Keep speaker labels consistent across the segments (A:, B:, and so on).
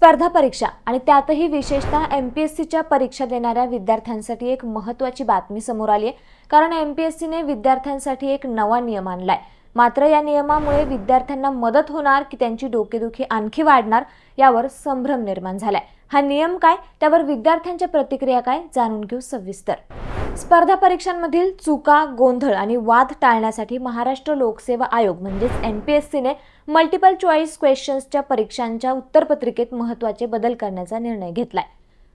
A: स्पर्धा परीक्षा आणि त्यातही विशेषतः एमपीएससीच्या परीक्षा देणाऱ्या विद्यार्थ्यांसाठी एक महत्त्वाची बातमी समोर आली आहे। कारण एमपीएससीने विद्यार्थ्यांसाठी एक नवा नियम आणलाय। मात्र या नियमामुळे विद्यार्थ्यांना मदत होणार की त्यांची डोकेदुखी आणखी वाढणार यावर संभ्रम निर्माण झालाय। हा नियम काय, त्यावर विद्यार्थ्यांच्या प्रतिक्रिया काय, जाणून घेऊ सविस्तर। स्पर्धा परीक्षांमधील चुका, गोंधळ आणि वाद टाळण्यासाठी महाराष्ट्र लोकसेवा आयोग म्हणजेच एमपीएससीने मल्टिपल चॉईस क्वेश्चन्सच्या परीक्षांच्या उत्तरपत्रिकेत महत्त्वाचे बदल करण्याचा निर्णय घेतलाय।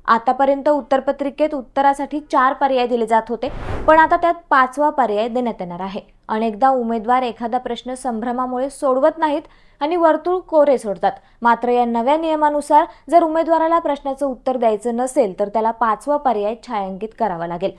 A: आतापर्यंत उत्तरपत्रिकेत उत्तरासाठी 4 पर्याय दिले जात होते, पण आता त्यात 5वा पर्याय देण्यात येणार आहे। अनेकदा उमेदवार एखादा प्रश्न संभ्रमामुळे सोडवत नाहीत आणि वर्तुळ कोरे सोडतात। मात्र या नव्या नियमानुसार जर उमेदवाराला प्रश्नाचं उत्तर द्यायचं नसेल तर त्याला 5वा पर्याय छायांकित करावा लागेल।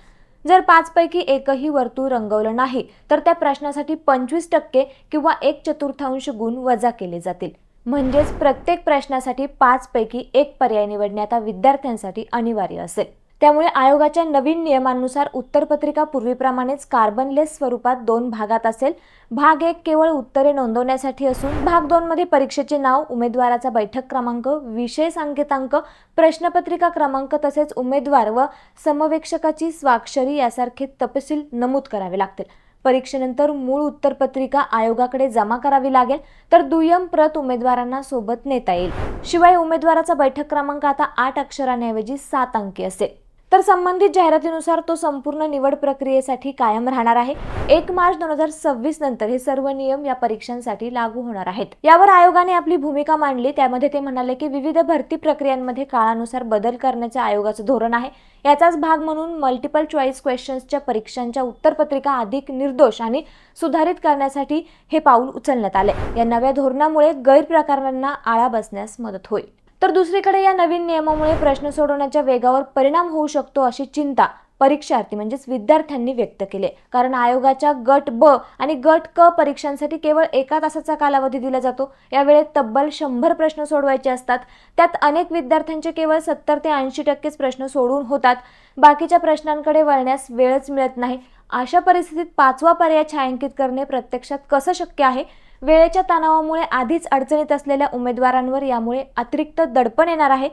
A: जर 5 पैकी एकही वर्तुळ रंगवलं नाही तर त्या प्रश्नासाठी 25% किंवा 1/4 गुण वजा केले जातील। म्हणजेच प्रत्येक प्रश्नासाठी 5 पैकी 1 पर्याय निवडणे आता विद्यार्थ्यांसाठी अनिवार्य असेल। त्यामुळे आयोगाच्या नवीन नियमांनुसार उत्तरपत्रिका पूर्वीप्रमाणेच कार्बनलेस स्वरूपात 2 भागात असेल। भाग 1 केवळ उत्तरे नोंदवण्यासाठी असून भाग 2 मध्ये परीक्षेचे नाव, उमेदवाराचा बैठक क्रमांक, विषय सांकेतांक, प्रश्नपत्रिका क्रमांक तसेच उमेदवार व समवेक्षकाची स्वाक्षरी यासारखे तपशील नमूद करावे लागतील। परीक्षेनंतर मूळ उत्तरपत्रिका आयोगाकडे जमा करावी लागेल, तर दुय्यम प्रत उमेदवारांना सोबत नेता येईल। शिवाय उमेदवाराचा बैठक क्रमांक आता 8 अक्षरांऐवजी 7 अंकी असेल। तर संबंधित जाहिरातीनुसार तो संपूर्ण निवड प्रक्रियेसाठी कायम राहणार आहे। 1 मार्च 2026 नंतर हे सर्व नियम या परीक्षांसाठी लागू होणार आहेत। यावर आयोगाने आपली भूमिका मांडली। त्यामध्ये ते म्हणाले की विविध भरती प्रक्रियांमध्ये काळानुसार बदल करण्याचे आयोगाचे धोरण आहे। याचाच भाग म्हणून मल्टिपल चॉईस क्वेश्चन्सच्या परीक्षांच्या उत्तरपत्रिका अधिक निर्दोष आणि सुधारित करण्यासाठी हे पाऊल उचलण्यात आले। या नव्या धोरणामुळे गैरप्रकारांना आळा बसण्यास मदत होईल। तर दुसरीकडे या नवीन नियमामुळे प्रश्न सोडवण्याच्या वेगावर परिणाम होऊ शकतो अशी चिंता परीक्षार्थी म्हणजेच विद्यार्थ्यांनी व्यक्त केली। कारण आयोगाच्या गट ब आणि गट क परीक्षांसाठी केवळ 1 तासाचा कालावधी दिला जातो। या वेळेत तब्बल 100 प्रश्न सोडवायचे असतात। त्यात अनेक विद्यार्थ्यांचे केवळ 70 ते 80% प्रश्न सोडून होतात। बाकीच्या प्रश्नांकडे वळण्यास वेळच मिळत नाही। अशा परिस्थितीत 5वा पर्याय छायांकित करणे प्रत्यक्षात कसं शक्य आहे? वेळेच्या तणावामुळे आधीच अडचणीत असलेल्या उमेदवारांवर यामुळे अतिरिक्त दडपण येणार आहे।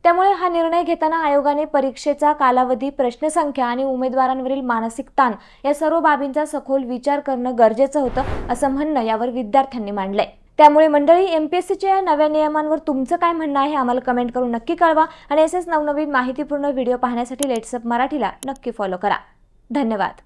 A: त्यामुळे हा निर्णय घेताना आयोगाने परीक्षेचा कालावधी, प्रश्नसंख्या आणि उमेदवारांवरील मानसिक ताण या सर्व बाबींचा सखोल विचार करणं गरजेचं होतं, असं म्हणणं यावर विद्यार्थ्यांनी मांडलंय। त्यामुळे मंडळी, एमपीएससीच्या या नव्या नियमांवर तुमचं काय म्हणणं आहे आम्हाला कमेंट करून नक्की कळवा आणि असेच नवनवीन माहितीपूर्ण व्हिडिओ पाहण्यासाठी लेट्सअप मराठीला नक्की फॉलो करा। धन्यवाद।